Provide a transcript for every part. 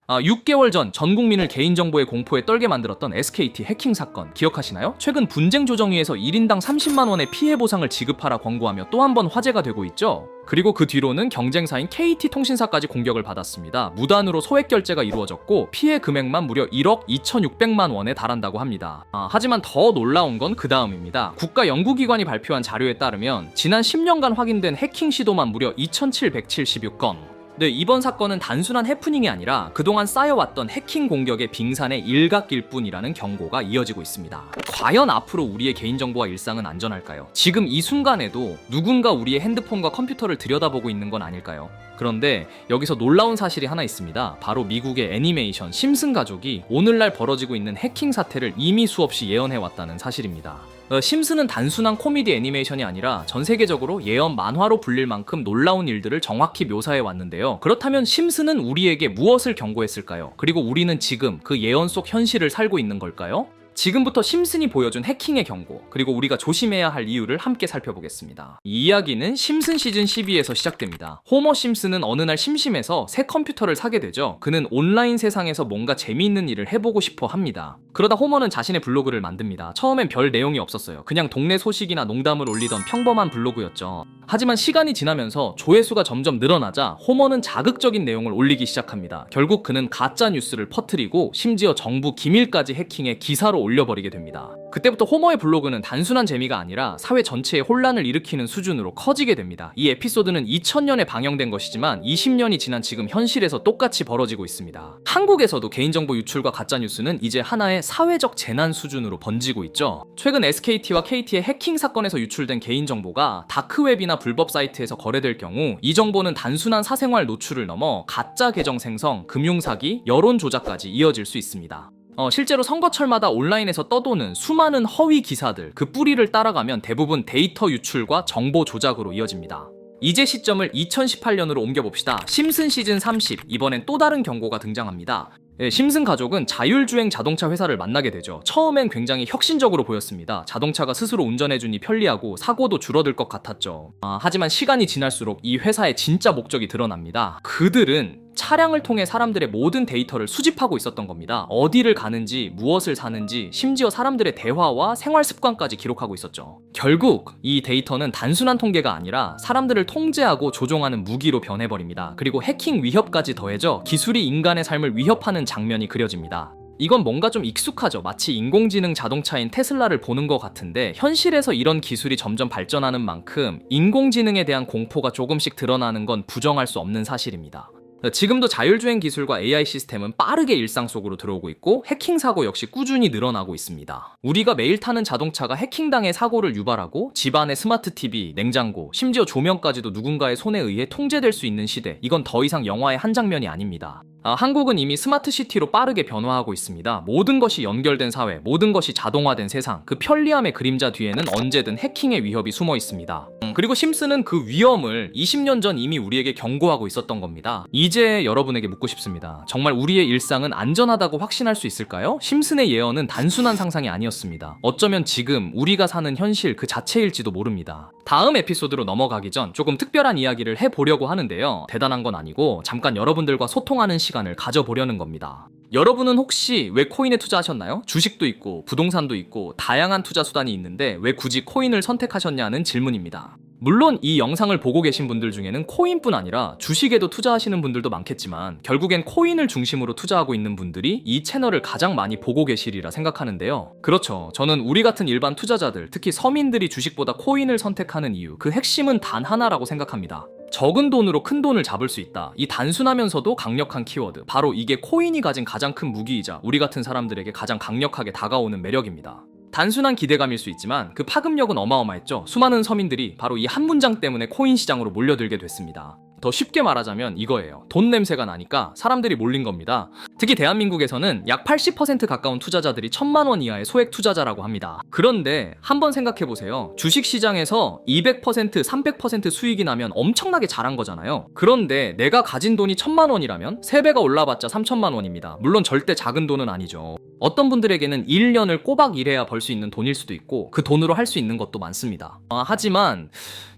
6개월 전 전 국민을 개인정보의 공포에 떨게 만들었던 SKT 해킹 사건 기억하시나요? 최근 분쟁조정위에서 1인당 30만 원의 피해 보상을 지급하라 권고하며 또 한 번 화제가 되고 있죠. 그리고 그 뒤로는 경쟁사인 KT통신사까지 공격을 받았습니다. 무단으로 소액 결제가 이루어졌고 피해 금액만 무려 1억 2,600만 원에 달한다고 합니다. 하지만 더 놀라운 건 그 다음입니다. 국가연구기관이 발표한 자료에 따르면 지난 10년간 확인된 해킹 시도만 무려 2,776건. 네, 이번 사건은 단순한 해프닝이 아니라 그동안 쌓여왔던 해킹 공격의 빙산의 일각일 뿐이라는 경고가 이어지고 있습니다. 과연 앞으로 우리의 개인정보와 일상은 안전할까요? 지금 이 순간에도 누군가 우리의 핸드폰과 컴퓨터를 들여다보고 있는 건 아닐까요? 그런데 여기서 놀라운 사실이 하나 있습니다. 바로 미국의 애니메이션 심슨 가족이 오늘날 벌어지고 있는 해킹 사태를 이미 수없이 예언해왔다는 사실입니다. 심슨은 단순한 코미디 애니메이션이 아니라 전 세계적으로 예언 만화로 불릴 만큼 놀라운 일들을 정확히 묘사해 왔는데요. 그렇다면 심슨은 우리에게 무엇을 경고했을까요? 그리고 우리는 지금 그 예언 속 현실을 살고 있는 걸까요? 지금부터 심슨이 보여준 해킹의 경고, 그리고 우리가 조심해야 할 이유를 함께 살펴보겠습니다. 이 이야기는 심슨 시즌 12에서 시작됩니다. 호머 심슨은 어느 날 심심해서 새 컴퓨터를 사게 되죠. 그는 온라인 세상에서 뭔가 재미있는 일을 해보고 싶어 합니다. 그러다 호머는 자신의 블로그를 만듭니다. 처음엔 별 내용이 없었어요. 그냥 동네 소식이나 농담을 올리던 평범한 블로그였죠. 하지만 시간이 지나면서 조회수가 점점 늘어나자 호머는 자극적인 내용을 올리기 시작합니다. 결국 그는 가짜 뉴스를 퍼뜨리고 심지어 정부 기밀까지 해킹해 기사로 올려버리게 됩니다. 그때부터 호머의 블로그는 단순한 재미가 아니라 사회 전체에 혼란을 일으키는 수준으로 커지게 됩니다. 이 에피소드는 2000년에 방영된 것이지만 20년이 지난 지금 현실에서 똑같이 벌어지고 있습니다. 한국에서도 개인정보 유출과 가짜뉴스는 이제 하나의 사회적 재난 수준으로 번지고 있죠. 최근 SKT와 KT의 해킹 사건에서 유출된 개인정보가 다크웹이나 불법 사이트에서 거래될 경우 이 정보는 단순한 사생활 노출을 넘어 가짜 계정 생성, 금융사기, 여론 조작까지 이어질 수 있습니다. 실제로 선거철마다 온라인에서 떠도는 수많은 허위 기사들, 그 뿌리를 따라가면 대부분 데이터 유출과 정보 조작으로 이어집니다. 이제 시점을 2018년으로 옮겨봅시다. 심슨 시즌 30, 이번엔 또 다른 경고가 등장합니다. 심슨 가족은 자율주행 자동차 회사를 만나게 되죠. 처음엔 굉장히 혁신적으로 보였습니다. 자동차가 스스로 운전해주니 편리하고 사고도 줄어들 것 같았죠. 하지만 시간이 지날수록 이 회사의 진짜 목적이 드러납니다. 그들은 차량을 통해 사람들의 모든 데이터를 수집하고 있었던 겁니다. 어디를 가는지, 무엇을 사는지, 심지어 사람들의 대화와 생활 습관까지 기록하고 있었죠. 결국 이 데이터는 단순한 통계가 아니라 사람들을 통제하고 조종하는 무기로 변해버립니다. 그리고 해킹 위협까지 더해져 기술이 인간의 삶을 위협하는 장면이 그려집니다. 이건 뭔가 좀 익숙하죠. 마치 인공지능 자동차인 테슬라를 보는 것 같은데 현실에서 이런 기술이 점점 발전하는 만큼 인공지능에 대한 공포가 조금씩 드러나는 건 부정할 수 없는 사실입니다. 지금도 자율주행 기술과 AI 시스템은 빠르게 일상 속으로 들어오고 있고 해킹 사고 역시 꾸준히 늘어나고 있습니다. 우리가 매일 타는 자동차가 해킹당해 사고를 유발하고 집안의 스마트 TV, 냉장고, 심지어 조명까지도 누군가의 손에 의해 통제될 수 있는 시대, 이건 더 이상 영화의 한 장면이 아닙니다. 한국은 이미 스마트 시티로 빠르게 변화하고 있습니다. 모든 것이 연결된 사회, 모든 것이 자동화된 세상, 그 편리함의 그림자 뒤에는 언제든 해킹의 위협이 숨어 있습니다. 그리고 심슨은 그 위험을 20년 전 이미 우리에게 경고하고 있었던 겁니다. 이제 여러분에게 묻고 싶습니다. 정말 우리의 일상은 안전하다고 확신할 수 있을까요? 심슨의 예언은 단순한 상상이 아니었습니다. 어쩌면 지금 우리가 사는 현실 그 자체일지도 모릅니다. 다음 에피소드로 넘어가기 전 조금 특별한 이야기를 해보려고 하는데요. 대단한 건 아니고 잠깐 여러분들과 소통하는 시간을 가져보려는 겁니다. 여러분은 혹시 왜 코인에 투자하셨나요? 주식도 있고 부동산도 있고 다양한 투자 수단이 있는데 왜 굳이 코인을 선택하셨냐는 질문입니다. 물론 이 영상을 보고 계신 분들 중에는 코인뿐 아니라 주식에도 투자하시는 분들도 많겠지만 결국엔 코인을 중심으로 투자하고 있는 분들이 이 채널을 가장 많이 보고 계시리라 생각하는데요. 그렇죠. 저는 우리 같은 일반 투자자들, 특히 서민들이 주식보다 코인을 선택하는 이유, 그 핵심은 단 하나라고 생각합니다. 적은 돈으로 큰 돈을 잡을 수 있다. 이 단순하면서도 강력한 키워드, 바로 이게 코인이 가진 가장 큰 무기이자 우리 같은 사람들에게 가장 강력하게 다가오는 매력입니다. 단순한 기대감일 수 있지만 그 파급력은 어마어마했죠. 수많은 서민들이 바로 이 한 문장 때문에 코인 시장으로 몰려들게 됐습니다. 더 쉽게 말하자면 이거예요. 돈 냄새가 나니까 사람들이 몰린 겁니다. 특히 대한민국에서는 약 80% 가까운 투자자들이 1000만 원 이하의 소액 투자자라고 합니다. 그런데 한번 생각해보세요. 주식시장에서 200%, 300% 수익이 나면 엄청나게 잘한 거잖아요. 그런데 내가 가진 돈이 1000만 원이라면 3배가 올라봤자 3000만 원입니다. 물론 절대 작은 돈은 아니죠. 어떤 분들에게는 1년을 꼬박 일해야 벌 수 있는 돈일 수도 있고 그 돈으로 할 수 있는 것도 많습니다. 하지만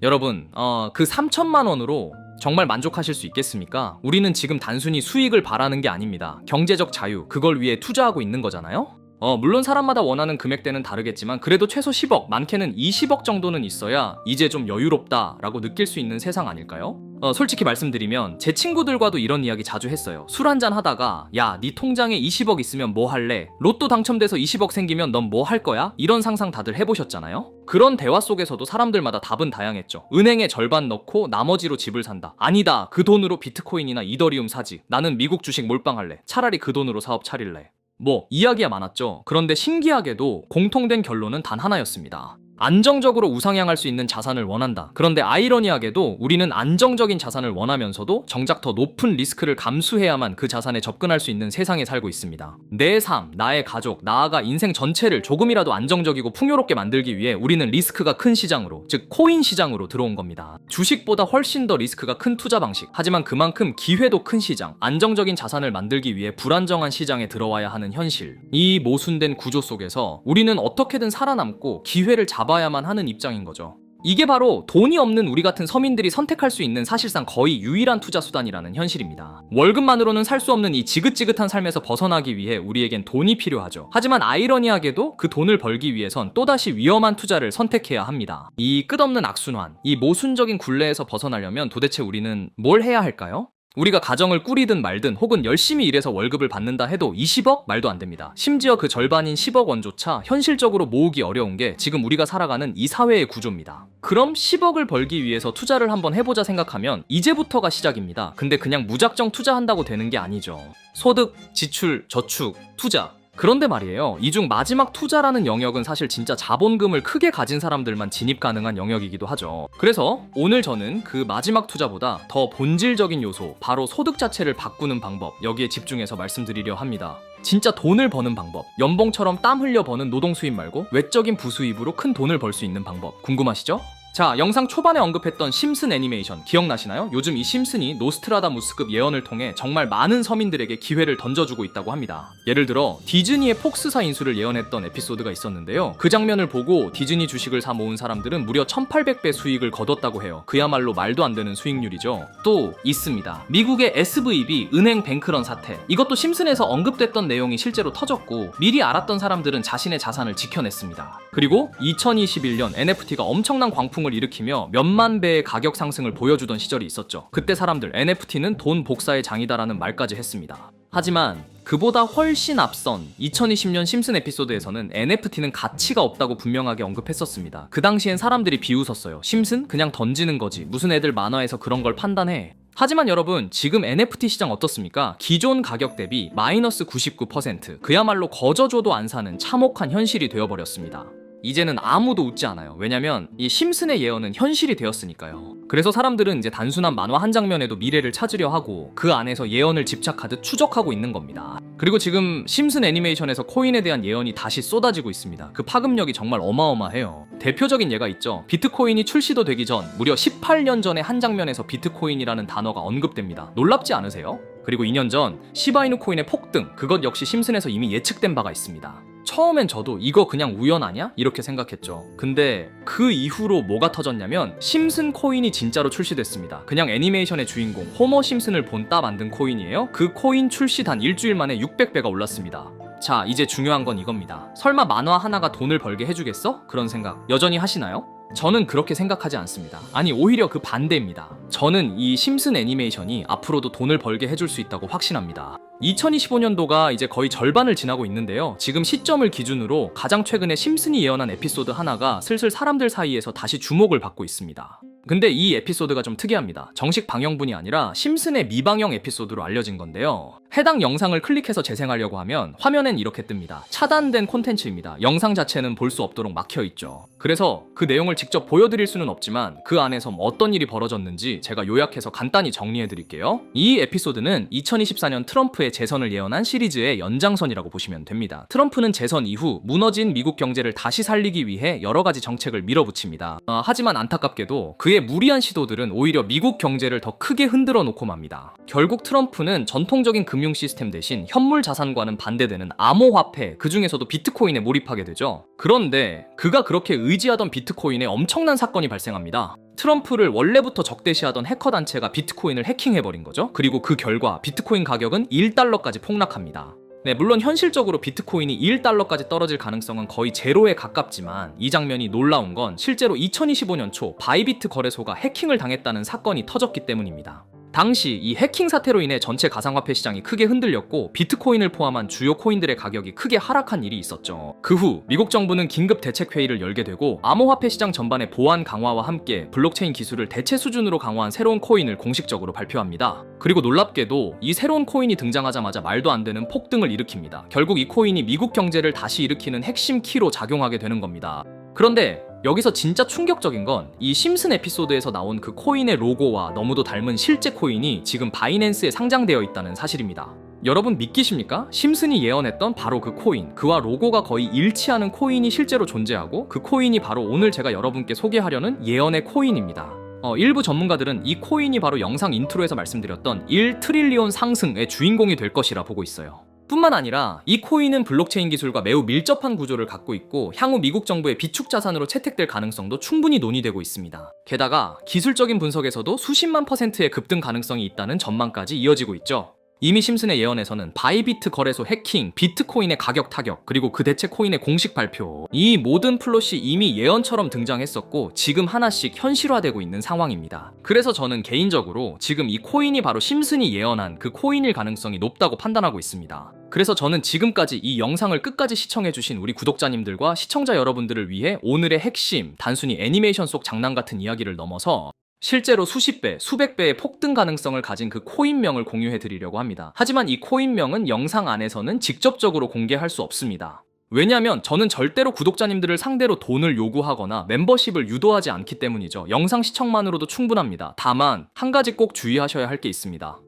여러분 그 3000만 원으로 정말 만족하실 수 있겠습니까? 우리는 지금 단순히 수익을 바라는 게 아닙니다. 경제적 자유, 그걸 위해 투자하고 있는 거잖아요? 물론 사람마다 원하는 금액대는 다르겠지만 그래도 최소 10억, 많게는 20억 정도는 있어야 이제 좀 여유롭다라고 느낄 수 있는 세상 아닐까요? 솔직히 말씀드리면 제 친구들과도 이런 이야기 자주 했어요. 술 한잔 하다가 야, 네 통장에 20억 있으면 뭐 할래? 로또 당첨돼서 20억 생기면 넌 뭐 할 거야? 이런 상상 다들 해보셨잖아요? 그런 대화 속에서도 사람들마다 답은 다양했죠. 은행에 절반 넣고 나머지로 집을 산다. 아니다, 그 돈으로 비트코인이나 이더리움 사지. 나는 미국 주식 몰빵할래. 차라리 그 돈으로 사업 차릴래. 뭐 이야기가 많았죠. 그런데 신기하게도 공통된 결론은 단 하나였습니다. 안정적으로 우상향할 수 있는 자산을 원한다. 그런데 아이러니하게도 우리는 안정적인 자산을 원하면서도 정작 더 높은 리스크를 감수해야만 그 자산에 접근할 수 있는 세상에 살고 있습니다. 내 삶, 나의 가족, 나아가 인생 전체를 조금이라도 안정적이고 풍요롭게 만들기 위해 우리는 리스크가 큰 시장으로, 즉 코인 시장으로 들어온 겁니다. 주식보다 훨씬 더 리스크가 큰 투자 방식, 하지만 그만큼 기회도 큰 시장, 안정적인 자산을 만들기 위해 불안정한 시장에 들어와야 하는 현실. 이 모순된 구조 속에서 우리는 어떻게든 살아남고 기회를 잡아야만 하는 입장인 거죠. 이게 바로 돈이 없는 우리 같은 서민들이 선택할 수 있는 사실상 거의 유일한 투자 수단이라는 현실입니다. 월급만으로는 살 수 없는 이 지긋지긋한 삶에서 벗어나기 위해 우리에겐 돈이 필요하죠. 하지만 아이러니하게도 그 돈을 벌기 위해선 또다시 위험한 투자를 선택해야 합니다. 이 끝없는 악순환, 이 모순적인 굴레에서 벗어나려면 도대체 우리는 뭘 해야 할까요? 우리가 가정을 꾸리든 말든 혹은 열심히 일해서 월급을 받는다 해도 20억? 말도 안 됩니다. 심지어 그 절반인 10억 원조차 현실적으로 모으기 어려운 게 지금 우리가 살아가는 이 사회의 구조입니다. 그럼 10억을 벌기 위해서 투자를 한번 해보자 생각하면 이제부터가 시작입니다. 근데 그냥 무작정 투자한다고 되는 게 아니죠. 소득, 지출, 저축, 투자. 그런데 말이에요. 이 중 마지막 투자라는 영역은 사실 진짜 자본금을 크게 가진 사람들만 진입 가능한 영역이기도 하죠. 그래서 오늘 저는 그 마지막 투자보다 더 본질적인 요소, 바로 소득 자체를 바꾸는 방법, 여기에 집중해서 말씀드리려 합니다. 진짜 돈을 버는 방법, 연봉처럼 땀 흘려 버는 노동 수입 말고 외적인 부수입으로 큰 돈을 벌 수 있는 방법, 궁금하시죠? 자, 영상 초반에 언급했던 심슨 애니메이션 기억나시나요? 요즘 이 심슨이 노스트라다무스급 예언을 통해 정말 많은 서민들에게 기회를 던져주고 있다고 합니다. 예를 들어 디즈니의 폭스사 인수를 예언했던 에피소드가 있었는데요. 그 장면을 보고 디즈니 주식을 사 모은 사람들은 무려 1800배 수익을 거뒀다고 해요. 그야말로 말도 안 되는 수익률이죠. 또 있습니다. 미국의 SVB 은행 뱅크런 사태. 이것도 심슨에서 언급됐던 내용이 실제로 터졌고 미리 알았던 사람들은 자신의 자산을 지켜냈습니다. 그리고 2021년 NFT가 엄청난 광풍을 일으키며 몇만 배의 가격 상승을 보여주던 시절이 있었죠. 그때 사람들 NFT는 돈 복사의 장이다라는 말까지 했습니다. 하지만 그보다 훨씬 앞선 2020년 심슨 에피소드에서는 NFT는 가치가 없다고 분명하게 언급했었습니다. 그 당시엔 사람들이 비웃었어요. 심슨? 그냥 던지는 거지. 무슨 애들 만화에서 그런 걸 판단해. 하지만 여러분, 지금 NFT 시장 어떻습니까? 기존 가격 대비 마이너스 99%, 그야말로 거저줘도 안 사는 참혹한 현실이 되어버렸습니다. 이제는 아무도 웃지 않아요. 왜냐면 이 심슨의 예언은 현실이 되었으니까요. 그래서 사람들은 이제 단순한 만화 한 장면에도 미래를 찾으려 하고 그 안에서 예언을 집착하듯 추적하고 있는 겁니다. 그리고 지금 심슨 애니메이션에서 코인에 대한 예언이 다시 쏟아지고 있습니다. 그 파급력이 정말 어마어마해요. 대표적인 예가 있죠. 비트코인이 출시도 되기 전 무려 18년 전에 한 장면에서 비트코인이라는 단어가 언급됩니다. 놀랍지 않으세요? 그리고 2년 전 시바이누 코인의 폭등, 그것 역시 심슨에서 이미 예측된 바가 있습니다. 처음엔 저도 이거 그냥 우연 아냐? 이렇게 생각했죠. 근데 그 이후로 뭐가 터졌냐면 심슨 코인이 진짜로 출시됐습니다. 그냥 애니메이션의 주인공 호머 심슨을 본따 만든 코인이에요. 그 코인 출시 단 일주일 만에 600배가 올랐습니다. 자, 이제 중요한 건 이겁니다. 설마 만화 하나가 돈을 벌게 해주겠어? 그런 생각 여전히 하시나요? 저는 그렇게 생각하지 않습니다. 아니, 오히려 그 반대입니다. 저는 이 심슨 애니메이션이 앞으로도 돈을 벌게 해줄 수 있다고 확신합니다. 2025년도가 이제 거의 절반을 지나고 있는데요. 지금 시점을 기준으로 가장 최근에 심슨이 예언한 에피소드 하나가 슬슬 사람들 사이에서 다시 주목을 받고 있습니다. 근데 이 에피소드가 좀 특이합니다. 정식 방영분이 아니라 심슨의 미방영 에피소드로 알려진 건데요. 해당 영상을 클릭해서 재생하려고 하면 화면엔 이렇게 뜹니다. 차단된 콘텐츠입니다. 영상 자체는 볼 수 없도록 막혀있죠. 그래서 그 내용을 직접 보여드릴 수는 없지만 그 안에서 어떤 일이 벌어졌는지 제가 요약해서 간단히 정리해드릴게요. 이 에피소드는 2024년 트럼프의 재선을 예언한 시리즈의 연장선이라고 보시면 됩니다. 트럼프는 재선 이후 무너진 미국 경제를 다시 살리기 위해 여러 가지 정책을 밀어붙입니다. 하지만 안타깝게도 그의 무리한 시도들은 오히려 미국 경제를 더 크게 흔들어 놓고 맙니다. 결국 트럼프는 전통적인 금융 금융 시스템 대신 현물 자산과는 반대되는 암호화폐, 그 중에서도 비트코인에 몰입하게 되죠. 그런데 그가 그렇게 의지하던 비트코인에 엄청난 사건이 발생합니다. 트럼프를 원래부터 적대시하던 해커 단체가 비트코인을 해킹해버린 거죠. 그리고 그 결과 비트코인 가격은 1달러까지 폭락합니다. 네, 물론 현실적으로 비트코인이 1달러까지 떨어질 가능성은 거의 제로에 가깝지만 이 장면이 놀라운 건 실제로 2025년 초 바이비트 거래소가 해킹을 당했다는 사건이 터졌기 때문입니다. 당시 이 해킹 사태로 인해 전체 가상화폐 시장이 크게 흔들렸고 비트코인을 포함한 주요 코인들의 가격이 크게 하락한 일이 있었죠. 그 후 미국 정부는 긴급 대책회의를 열게 되고 암호화폐 시장 전반의 보안 강화와 함께 블록체인 기술을 대체 수준으로 강화한 새로운 코인을 공식적으로 발표합니다. 그리고 놀랍게도 이 새로운 코인이 등장하자마자 말도 안 되는 폭등을 일으킵니다. 결국 이 코인이 미국 경제를 다시 일으키는 핵심 키로 작용하게 되는 겁니다. 그런데 여기서 진짜 충격적인 건 이 심슨 에피소드에서 나온 그 코인의 로고와 너무도 닮은 실제 코인이 지금 바이낸스에 상장되어 있다는 사실입니다. 여러분 믿기십니까? 심슨이 예언했던 바로 그 코인, 그와 로고가 거의 일치하는 코인이 실제로 존재하고 그 코인이 바로 오늘 제가 여러분께 소개하려는 예언의 코인입니다. 일부 전문가들은 이 코인이 바로 영상 인트로에서 말씀드렸던 1트릴리온 상승의 주인공이 될 것이라 보고 있어요. 뿐만 아니라 이 코인은 블록체인 기술과 매우 밀접한 구조를 갖고 있고 향후 미국 정부의 비축 자산으로 채택될 가능성도 충분히 논의되고 있습니다. 게다가 기술적인 분석에서도 수십만 %의 급등 가능성이 있다는 전망까지 이어지고 있죠. 이미 심슨의 예언에서는 바이비트 거래소 해킹, 비트코인의 가격 타격, 그리고 그 대체 코인의 공식 발표, 이 모든 플롯이 이미 예언처럼 등장했었고 지금 하나씩 현실화되고 있는 상황입니다. 그래서 저는 개인적으로 지금 이 코인이 바로 심슨이 예언한 그 코인일 가능성이 높다고 판단하고 있습니다. 그래서 저는 지금까지 이 영상을 끝까지 시청해주신 우리 구독자님들과 시청자 여러분들을 위해 오늘의 핵심, 단순히 애니메이션 속 장난 같은 이야기를 넘어서 실제로 수십 배, 수백 배의 폭등 가능성을 가진 그 코인명을 공유해 드리려고 합니다. 하지만 이 코인명은 영상 안에서는 직접적으로 공개할 수 없습니다. 왜냐하면 저는 절대로 구독자님들을 상대로 돈을 요구하거나 멤버십을 유도하지 않기 때문이죠. 영상 시청만으로도 충분합니다. 다만 한 가지 꼭 주의하셔야 할 게 있습니다.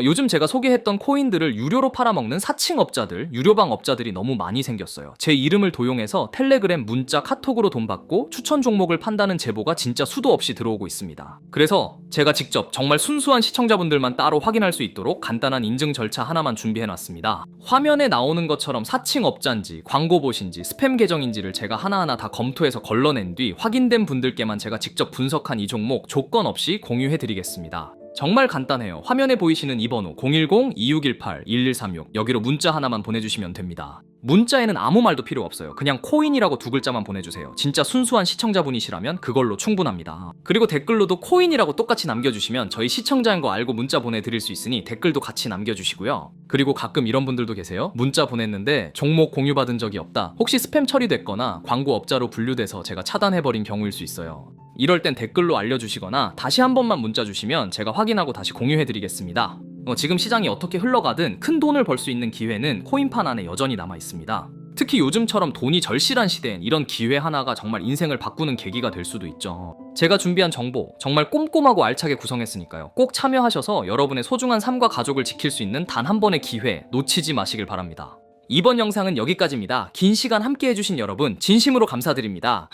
요즘 제가 소개했던 코인들을 유료로 팔아먹는 사칭업자들, 유료방 업자들이 너무 많이 생겼어요. 제 이름을 도용해서 텔레그램, 문자, 카톡으로 돈 받고 추천 종목을 판다는 제보가 진짜 수도 없이 들어오고 있습니다. 그래서 제가 직접 정말 순수한 시청자분들만 따로 확인할 수 있도록 간단한 인증 절차 하나만 준비해놨습니다. 화면에 나오는 것처럼 사칭업자인지, 광고봇인지, 스팸 계정인지를 제가 하나하나 다 검토해서 걸러낸 뒤 확인된 분들께만 제가 직접 분석한 이 종목 조건 없이 공유해드리겠습니다. 정말 간단해요. 화면에 보이시는 이 번호 010-2618-1136 여기로 문자 하나만 보내주시면 됩니다. 문자에는 아무 말도 필요 없어요. 그냥 코인이라고 두 글자만 보내주세요. 진짜 순수한 시청자분이시라면 그걸로 충분합니다. 그리고 댓글로도 코인이라고 똑같이 남겨주시면 저희 시청자인 거 알고 문자 보내드릴 수 있으니 댓글도 같이 남겨주시고요. 그리고 가끔 이런 분들도 계세요. 문자 보냈는데 종목 공유받은 적이 없다. 혹시 스팸 처리됐거나 광고업자로 분류돼서 제가 차단해버린 경우일 수 있어요. 이럴 땐 댓글로 알려주시거나 다시 한 번만 문자 주시면 제가 확인하고 다시 공유해드리겠습니다. 지금 시장이 어떻게 흘러가든 큰 돈을 벌 수 있는 기회는 코인판 안에 여전히 남아 있습니다. 특히 요즘처럼 돈이 절실한 시대엔 이런 기회 하나가 정말 인생을 바꾸는 계기가 될 수도 있죠. 제가 준비한 정보 정말 꼼꼼하고 알차게 구성했으니까요. 꼭 참여하셔서 여러분의 소중한 삶과 가족을 지킬 수 있는 단 한 번의 기회 놓치지 마시길 바랍니다. 이번 영상은 여기까지입니다. 긴 시간 함께 해주신 여러분 진심으로 감사드립니다.